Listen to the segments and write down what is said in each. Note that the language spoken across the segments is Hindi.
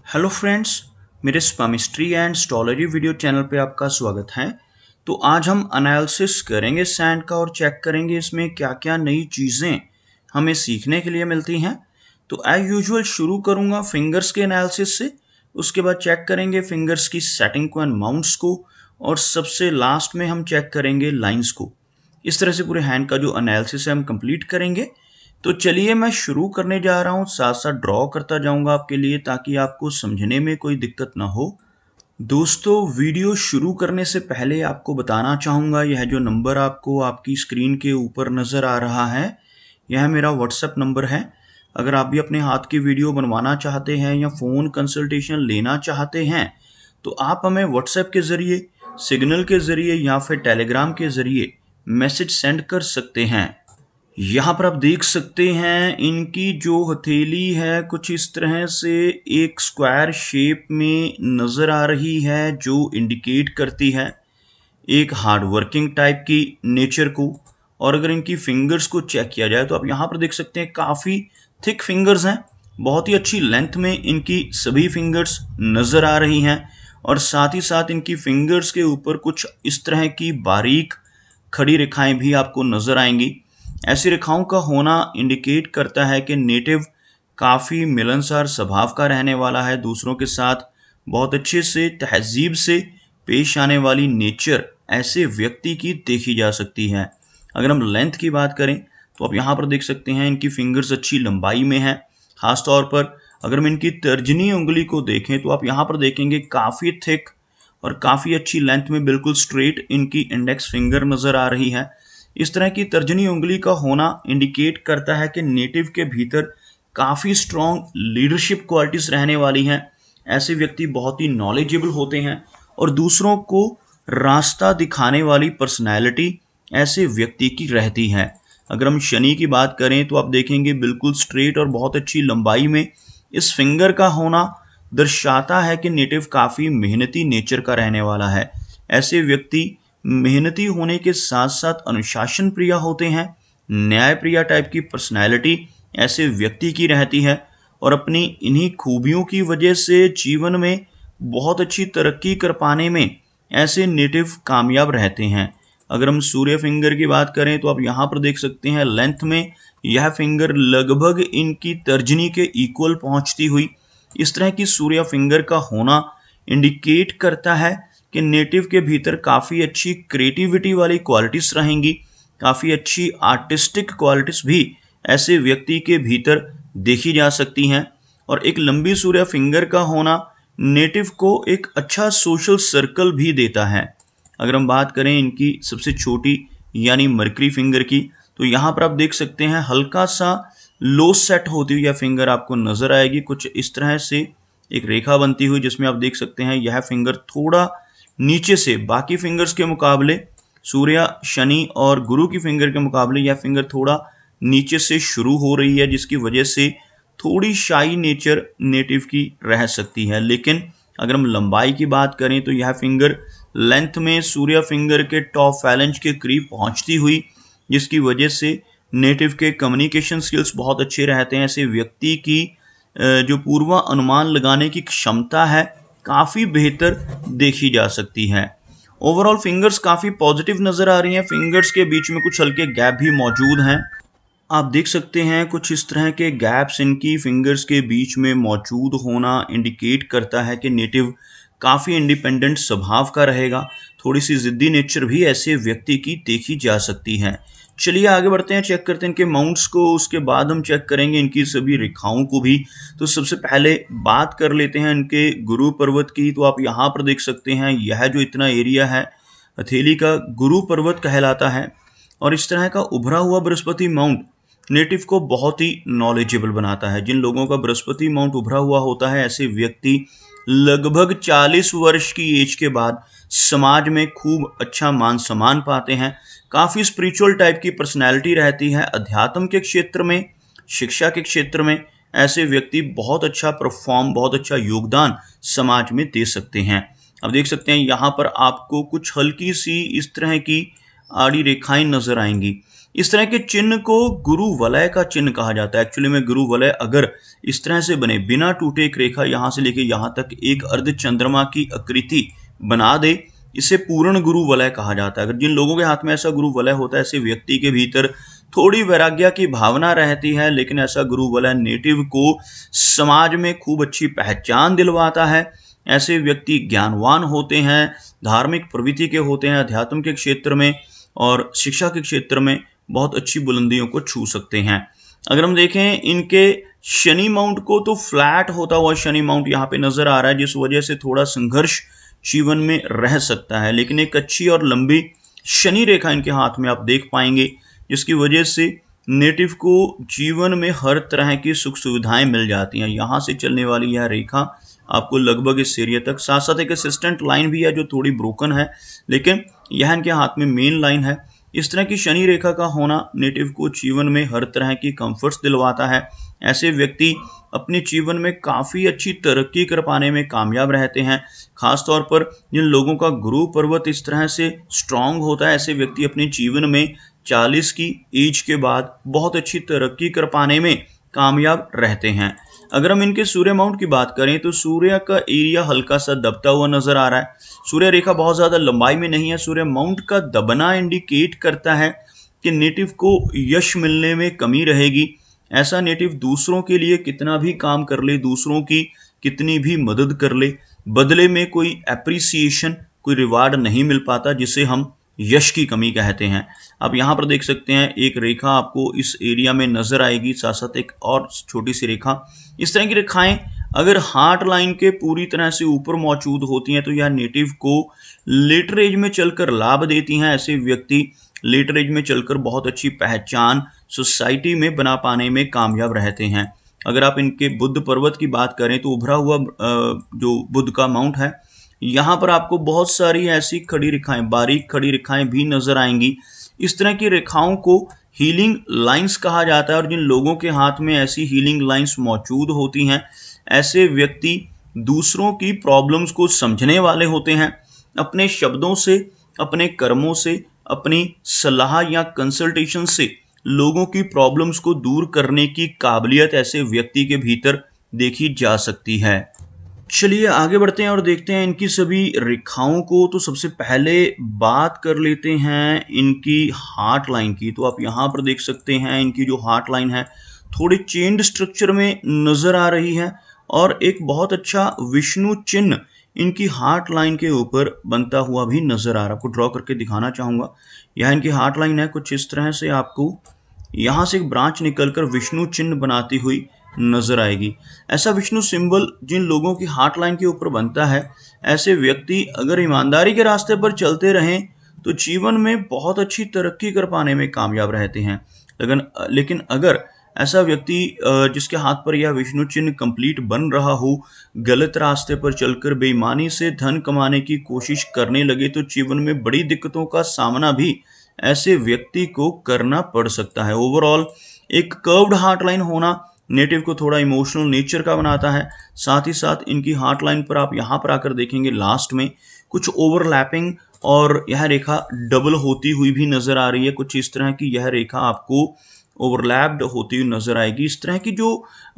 हेलो फ्रेंड्स, मेरे स्पामिस्ट्री एंड एस्ट्रोलॉजी वीडियो चैनल पे आपका स्वागत है। तो आज हम एनालिसिस करेंगे सैंड का और चेक करेंगे इसमें क्या क्या नई चीज़ें हमें सीखने के लिए मिलती हैं। तो एज यूजुअल शुरू करूँगा फिंगर्स के एनालिसिस से, उसके बाद चेक करेंगे फिंगर्स की सेटिंग को एंड माउंट्स को, और सबसे लास्ट में हम चेक करेंगे लाइंस को। इस तरह से पूरे हैंड का जो एनालिसिस है हम कंप्लीट करेंगे। तो चलिए मैं शुरू करने जा रहा हूँ, साथ साथ ड्रॉ करता जाऊंगा आपके लिए ताकि आपको समझने में कोई दिक्कत ना हो। दोस्तों, वीडियो शुरू करने से पहले आपको बताना चाहूँगा, यह जो नंबर आपको आपकी स्क्रीन के ऊपर नज़र आ रहा है, यह मेरा व्हाट्सएप नंबर है। अगर आप भी अपने हाथ की वीडियो बनवाना चाहते हैं या फ़ोन कंसल्टेशन लेना चाहते हैं तो आप हमें व्हाट्सएप के ज़रिए, सिग्नल के ज़रिए या फिर टेलीग्राम के ज़रिए मैसेज सेंड कर सकते हैं। यहाँ पर आप देख सकते हैं इनकी जो हथेली है कुछ इस तरह से एक स्क्वायर शेप में नज़र आ रही है, जो इंडिकेट करती है एक हार्ड वर्किंग टाइप की नेचर को। और अगर इनकी फिंगर्स को चेक किया जाए तो आप यहाँ पर देख सकते हैं काफ़ी थिक फिंगर्स हैं, बहुत ही अच्छी लेंथ में इनकी सभी फिंगर्स नज़र आ रही हैं। और साथ ही साथ इनकी फिंगर्स के ऊपर कुछ इस तरह की बारीक खड़ी रेखाएं भी आपको नज़र आएंगी। ऐसी रेखाओं का होना इंडिकेट करता है कि नेटिव काफ़ी मिलनसार स्वभाव का रहने वाला है, दूसरों के साथ बहुत अच्छे से तहजीब से पेश आने वाली नेचर ऐसे व्यक्ति की देखी जा सकती है। अगर हम लेंथ की बात करें तो आप यहाँ पर देख सकते हैं इनकी फिंगर्स अच्छी लंबाई में है। खास तौर पर अगर हम इनकी तर्जनी उंगली को देखें तो आप यहाँ पर देखेंगे काफ़ी थिक और काफ़ी अच्छी लेंथ में बिल्कुल स्ट्रेट इनकी इंडेक्स फिंगर नज़र आ रही है। इस तरह की तर्जनी उंगली का होना इंडिकेट करता है कि नेटिव के भीतर काफ़ी स्ट्रॉन्ग लीडरशिप क्वालिटीज़ रहने वाली हैं। ऐसे व्यक्ति बहुत ही नॉलेजेबल होते हैं और दूसरों को रास्ता दिखाने वाली पर्सनैलिटी ऐसे व्यक्ति की रहती है। अगर हम शनि की बात करें तो आप देखेंगे बिल्कुल स्ट्रेट और बहुत अच्छी लंबाई में इस फिंगर का होना दर्शाता है कि नेटिव काफ़ी मेहनती नेचर का रहने वाला है। ऐसे व्यक्ति मेहनती होने के साथ साथ अनुशासन प्रिय होते हैं। न्याय प्रिय टाइप की पर्सनैलिटी ऐसे व्यक्ति की रहती है और अपनी इन्हीं खूबियों की वजह से जीवन में बहुत अच्छी तरक्की कर पाने में ऐसे नेटिव कामयाब रहते हैं। अगर हम सूर्य फिंगर की बात करें तो आप यहाँ पर देख सकते हैं लेंथ में यह फिंगर लगभग इनकी तर्जनी के इक्वल पहुँचती हुई इस तरह की सूर्य फिंगर का होना इंडिकेट करता है कि नेटिव के भीतर काफ़ी अच्छी क्रिएटिविटी वाली क्वालिटीज़ रहेंगी, काफ़ी अच्छी आर्टिस्टिक क्वालिटीज़ भी ऐसे व्यक्ति के भीतर देखी जा सकती हैं। और एक लंबी सूर्य फिंगर का होना नेटिव को एक अच्छा सोशल सर्कल भी देता है। अगर हम बात करें इनकी सबसे छोटी यानी मरकरी फिंगर की तो यहाँ पर आप देख सकते हैं हल्का सा लो सेट होती हुई यह फिंगर आपको नज़र आएगी। कुछ इस तरह से एक रेखा बनती हुई जिसमें आप देख सकते हैं यह फिंगर थोड़ा नीचे से बाकी फिंगर्स के मुकाबले, सूर्य, शनि और गुरु की फिंगर के मुकाबले यह फिंगर थोड़ा नीचे से शुरू हो रही है, जिसकी वजह से थोड़ी शाई नेचर नेटिव की रह सकती है। लेकिन अगर हम लंबाई की बात करें तो यह फिंगर लेंथ में सूर्य फिंगर के टॉप फैलेंज के करीब पहुंचती हुई, जिसकी वजह से नेटिव के कम्युनिकेशन स्किल्स बहुत अच्छे रहते हैं। ऐसे व्यक्ति की जो पूर्व अनुमान लगाने की क्षमता है काफ़ी बेहतर देखी जा सकती है। ओवरऑल फिंगर्स काफ़ी पॉजिटिव नज़र आ रही हैं। फिंगर्स के बीच में कुछ हल्के गैप भी मौजूद हैं, आप देख सकते हैं कुछ इस तरह के गैप्स इनकी फिंगर्स के बीच में मौजूद होना इंडिकेट करता है कि नेटिव काफ़ी इंडिपेंडेंट स्वभाव का रहेगा। थोड़ी सी ज़िद्दी नेचर भी ऐसे व्यक्ति की देखी जा सकती है। चलिए आगे बढ़ते हैं, चेक करते हैं इनके माउंट्स को, उसके बाद हम चेक करेंगे इनकी सभी रेखाओं को भी। तो सबसे पहले बात कर लेते हैं इनके गुरु पर्वत की। तो आप यहाँ पर देख सकते हैं यह जो इतना एरिया है हथेली का गुरु पर्वत कहलाता है। और इस तरह का उभरा हुआ बृहस्पति माउंट नेटिव को बहुत ही नॉलेजेबल बनाता है। जिन लोगों का बृहस्पति माउंट उभरा हुआ होता है ऐसे व्यक्ति लगभग 40 वर्ष की एज के बाद समाज में खूब अच्छा मान सम्मान पाते हैं। काफ़ी स्पिरिचुअल टाइप की पर्सनैलिटी रहती है। अध्यात्म के क्षेत्र में, शिक्षा के क्षेत्र में ऐसे व्यक्ति बहुत अच्छा परफॉर्म, बहुत अच्छा योगदान समाज में दे सकते हैं। अब देख सकते हैं यहाँ पर आपको कुछ हल्की सी इस तरह की आड़ी रेखाएं नजर आएंगी। इस तरह के चिन्ह को गुरु वलय का चिन्ह कहा जाता है। एक्चुअली में गुरु वलय अगर इस तरह से बने, बिना टूटे एक रेखा यहाँ से लेके यहाँ तक एक अर्ध चंद्रमा की आकृति बना दे, इसे पूर्ण गुरु वलय कहा जाता है। अगर जिन लोगों के हाथ में ऐसा गुरु वलय होता है, ऐसे व्यक्ति के भीतर थोड़ी वैराग्य की भावना रहती है, लेकिन ऐसा गुरु वलय नेटिव को समाज में खूब अच्छी पहचान दिलवाता है। ऐसे व्यक्ति ज्ञानवान होते हैं, धार्मिक प्रवृत्ति के होते हैं, अध्यात्म के क्षेत्र में और शिक्षा के क्षेत्र में बहुत अच्छी बुलंदियों को छू सकते हैं। अगर हम देखें इनके शनि माउंट को, तो फ्लैट होता हुआ शनि माउंट यहाँ पे नजर आ रहा है, जिस वजह से थोड़ा संघर्ष जीवन में रह सकता है। लेकिन एक अच्छी और लंबी शनि रेखा इनके हाथ में आप देख पाएंगे, जिसकी वजह से नेटिव को जीवन में हर तरह की सुख सुविधाएं मिल जाती हैं। यहाँ से चलने वाली यह रेखा आपको लगभग इस एरिया तक, साथ साथ एक असिस्टेंट लाइन भी है जो थोड़ी ब्रोकन है, लेकिन यह इनके हाथ में मेन लाइन है। इस तरह की शनि रेखा का होना नेटिव को जीवन में हर तरह की कंफर्ट्स दिलवाता है। ऐसे व्यक्ति अपने जीवन में काफ़ी अच्छी तरक्की कर पाने में कामयाब रहते हैं। खासतौर पर जिन लोगों का गुरु पर्वत इस तरह से स्ट्रांग होता है, ऐसे व्यक्ति अपने जीवन में 40 की एज के बाद बहुत अच्छी तरक्की कर पाने में कामयाब रहते हैं। अगर हम इनके सूर्य माउंट की बात करें, तो सूर्य का एरिया हल्का सा दबता हुआ नजर आ रहा है। सूर्य रेखा बहुत ज़्यादा लंबाई में नहीं है। सूर्य माउंट का दबना इंडिकेट करता है कि नेटिव को यश मिलने में कमी रहेगी। ऐसा नेटिव दूसरों के लिए कितना भी काम कर ले, दूसरों की कितनी भी मदद कर ले, बदले में कोई एप्रिसिएशन, कोई रिवार्ड नहीं मिल पाता, जिसे हम यश की कमी कहते हैं। आप यहाँ पर देख सकते हैं एक रेखा आपको इस एरिया में नजर आएगी, साथ साथ एक और छोटी सी रेखा। इस तरह की रेखाएं अगर हार्ट लाइन के पूरी तरह से ऊपर मौजूद होती हैं, तो यह नेटिव को लेटर एज में चलकर लाभ देती हैं। ऐसे व्यक्ति लेटर एज में चलकर बहुत अच्छी पहचान सोसाइटी में बना पाने में कामयाब रहते हैं। अगर आप इनके बुध पर्वत की बात करें, तो उभरा हुआ जो बुध का माउंट है, यहाँ पर आपको बहुत सारी ऐसी खड़ी रेखाएं, बारीक खड़ी रेखाएं भी नजर आएंगी। इस तरह की रेखाओं को हीलिंग लाइंस कहा जाता है, और जिन लोगों के हाथ में ऐसी हीलिंग लाइंस मौजूद होती हैं, ऐसे व्यक्ति दूसरों की प्रॉब्लम्स को समझने वाले होते हैं। अपने शब्दों से, अपने कर्मों से, अपनी सलाह या कंसल्टेशन से लोगों की प्रॉब्लम्स को दूर करने की काबिलियत ऐसे व्यक्ति के भीतर देखी जा सकती है। चलिए आगे बढ़ते हैं और देखते हैं इनकी सभी रेखाओं को। तो सबसे पहले बात कर लेते हैं इनकी हार्ट लाइन की। तो आप यहाँ पर देख सकते हैं इनकी जो हार्ट लाइन है, थोड़ी चेन्ड स्ट्रक्चर में नजर आ रही है, और एक बहुत अच्छा विष्णु चिन्ह इनकी हार्ट लाइन के ऊपर बनता हुआ भी नजर आ रहा है। आपको ड्रॉ करके दिखाना चाहूँगा। यह इनकी हार्ट लाइन है, कुछ इस तरह से आपको यहाँ से एक ब्रांच निकलकर विष्णु चिन्ह बनाती हुई नजर आएगी। ऐसा विष्णु सिंबल जिन लोगों की हार्ट लाइन के ऊपर बनता है, ऐसे व्यक्ति अगर ईमानदारी के रास्ते पर चलते रहें, तो जीवन में बहुत अच्छी तरक्की कर पाने में कामयाब रहते हैं। लेकिन अगर ऐसा व्यक्ति जिसके हाथ पर यह विष्णु चिन्ह कंप्लीट बन रहा हो, गलत रास्ते पर चलकर बेईमानी से धन कमाने की कोशिश करने लगे, तो जीवन में बड़ी दिक्कतों का सामना भी ऐसे व्यक्ति को करना पड़ सकता है। ओवरऑल एक कर्व्ड हार्ट लाइन होना नेटिव को थोड़ा इमोशनल नेचर का बनाता है। साथ ही साथ इनकी हार्ट लाइन पर आप यहाँ पर आकर देखेंगे लास्ट में कुछ ओवरलैपिंग, और यह रेखा डबल होती हुई भी नजर आ रही है। कुछ इस तरह की यह रेखा आपको ओवरलैप्ड होती हुई नजर आएगी। इस तरह की जो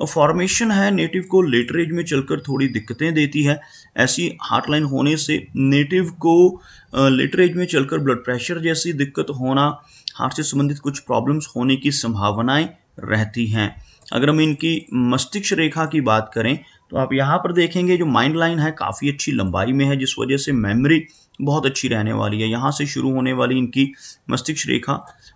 फॉर्मेशन है नेटिव को लेटर एज में चलकर थोड़ी दिक्कतें देती है। ऐसी हार्ट लाइन होने से नेटिव को लेटर एज में चलकर ब्लड प्रेशर जैसी दिक्कत होना, हार्ट से संबंधित कुछ प्रॉब्लम्स होने की संभावनाएं रहती हैं। अगर हम इनकी मस्तिष्क रेखा की बात करें, तो आप यहाँ पर देखेंगे जो माइंड लाइन है काफ़ी अच्छी लंबाई में है, जिस वजह से मेमोरी बहुत अच्छी रहने वाली है। यहाँ से शुरू होने वाली इनकी मस्तिष्क रेखा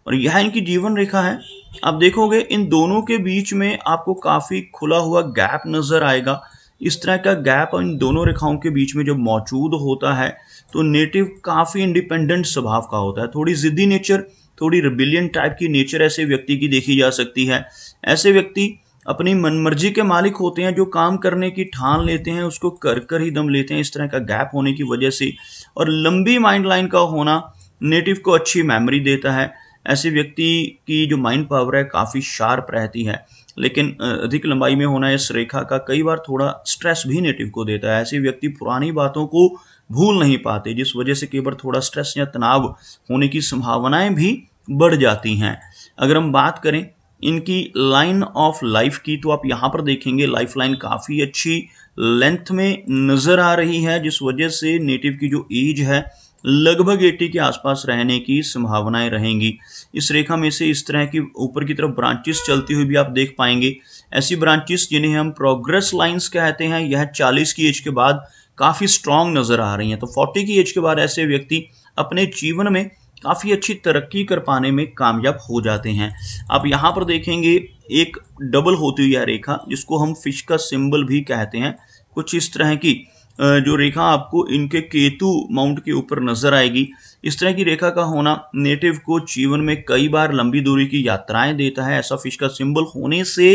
और यह इनकी जीवन रेखा है। आप देखोगे इन दोनों के बीच में आपको काफ़ी खुला हुआ गैप नज़र आएगा। इस तरह का गैप इन दोनों रेखाओं के बीच में जब मौजूद होता है, तो नेटिव काफ़ी इंडिपेंडेंट स्वभाव का होता है। थोड़ी ज़िद्दी नेचर, थोड़ी रिबिलियन टाइप की नेचर ऐसे व्यक्ति की देखी जा सकती है। ऐसे व्यक्ति अपनी मनमर्जी के मालिक होते हैं, जो काम करने की ठान लेते हैं उसको कर कर ही दम लेते हैं। इस तरह का गैप होने की वजह से और लंबी माइंड लाइन का होना नेटिव को अच्छी मेमोरी देता है। ऐसे व्यक्ति की जो माइंड पावर है काफ़ी शार्प रहती है, लेकिन अधिक लंबाई में होना इस रेखा का कई बार थोड़ा स्ट्रेस भी नेटिव को देता है। ऐसे व्यक्ति पुरानी बातों को भूल नहीं पाते, जिस वजह से कई बार थोड़ा स्ट्रेस या तनाव होने की संभावनाएं भी बढ़ जाती हैं। अगर हम बात करें इनकी लाइन ऑफ लाइफ की, तो आप यहाँ पर देखेंगे लाइफ लाइन काफ़ी अच्छी लेंथ में नज़र आ रही है, जिस वजह से नेटिव की जो एज है लगभग 80 के आसपास रहने की संभावनाएं रहेंगी। इस रेखा में से इस तरह की ऊपर की तरफ ब्रांचेस चलती हुई भी आप देख पाएंगे। ऐसी ब्रांचेस जिन्हें हम प्रोग्रेस लाइंस कहते हैं, यह 40 की एज के बाद काफ़ी स्ट्रांग नज़र आ रही हैं। तो 40 की एज के बाद ऐसे व्यक्ति अपने जीवन में काफ़ी अच्छी तरक्की कर पाने में कामयाब हो जाते हैं। आप यहाँ पर देखेंगे एक डबल होती हुई है रेखा, जिसको हम फिश का सिंबल भी कहते हैं। कुछ इस तरह की जो रेखा आपको इनके केतु माउंट के ऊपर नजर आएगी। इस तरह की रेखा का होना नेटिव को जीवन में कई बार लंबी दूरी की यात्राएं देता है। ऐसा फिश का सिंबल होने से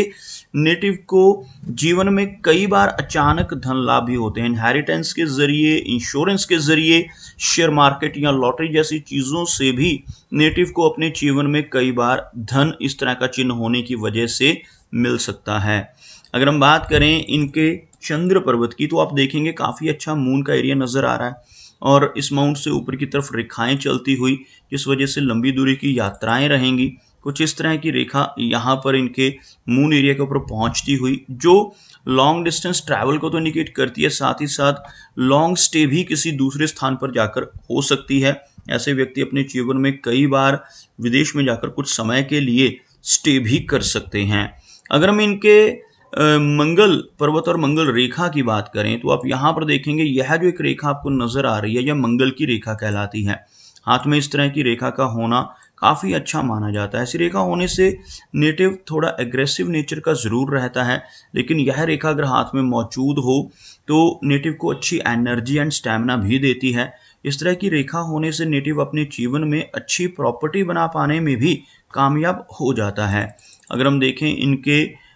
नेटिव को जीवन में कई बार अचानक धन लाभ भी होते हैं, इनहेरिटेंस के जरिए, इंश्योरेंस के जरिए, शेयर मार्केट या लॉटरी जैसी चीज़ों से भी नेटिव को अपने जीवन में कई बार धन इस तरह का चिन्ह होने की वजह से मिल सकता है। अगर हम बात करें इनके चंद्र पर्वत की, तो आप देखेंगे काफ़ी अच्छा मून का एरिया नज़र आ रहा है और इस माउंट से ऊपर की तरफ रेखाएं चलती हुई, जिस वजह से लंबी दूरी की यात्राएं रहेंगी। कुछ इस तरह की रेखा यहाँ पर इनके मून एरिया के ऊपर पहुँचती हुई, जो लॉन्ग डिस्टेंस ट्रैवल को तो इंडिकेट करती है, साथ ही साथ लॉन्ग स्टे भी किसी दूसरे स्थान पर जाकर हो सकती है। ऐसे व्यक्ति अपने जीवन में कई बार विदेश में जाकर कुछ समय के लिए स्टे भी कर सकते हैं। अगर हम इनके मंगल पर्वत और मंगल रेखा की बात करें, तो आप यहाँ पर देखेंगे यह जो एक रेखा आपको नजर आ रही है, यह मंगल की रेखा कहलाती है। हाथ में इस तरह की रेखा का होना काफ़ी अच्छा माना जाता है। ऐसी रेखा होने से नेटिव थोड़ा एग्रेसिव नेचर का ज़रूर रहता है, लेकिन यह रेखा अगर हाथ में मौजूद हो तो नेटिव को अच्छी एनर्जी एंड स्टैमिना भी देती है। इस तरह की रेखा होने से नेटिव अपने जीवन में अच्छी प्रॉपर्टी बना पाने में भी कामयाब हो जाता है। अगर हम देखें इनके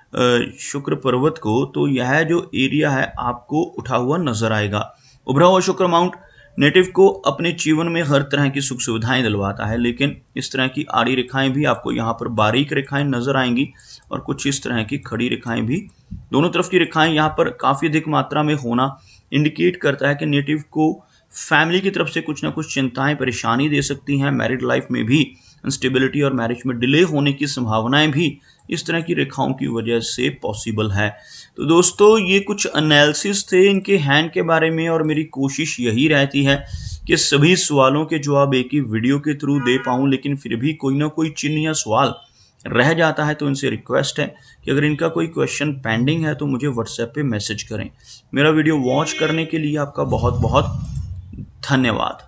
शुक्र पर्वत को, तो यह जो एरिया है आपको उठा हुआ नजर आएगा। उभरा हुआ शुक्र माउंट नेटिव को अपने जीवन में हर तरह की सुख सुविधाएं दिलवाता है, लेकिन इस तरह की आड़ी रेखाएं भी आपको यहाँ पर बारीक रेखाएं नजर आएंगी और कुछ इस तरह की खड़ी रेखाएं भी। दोनों तरफ की रेखाएं यहाँ पर काफ़ी अधिक मात्रा में होना इंडिकेट करता है कि नेटिव को फैमिली की तरफ से कुछ ना कुछ चिंताएं परेशानी दे सकती हैं। मैरिड लाइफ में भी इंस्टेबिलिटी और मैरिज में डिले होने की संभावनाएं भी इस तरह की रेखाओं की वजह से पॉसिबल है। तो दोस्तों, ये कुछ एनालिसिस थे इनके हैंड के बारे में, और मेरी कोशिश यही रहती है कि सभी सवालों के जवाब एक ही वीडियो के थ्रू दे पाऊँ, लेकिन फिर भी कोई ना कोई चिन्ह या सवाल रह जाता है। तो इनसे रिक्वेस्ट है कि अगर इनका कोई क्वेश्चन पेंडिंग है तो मुझे व्हाट्सएप पे मैसेज करें। मेरा वीडियो वॉच करने के लिए आपका बहुत बहुत धन्यवाद।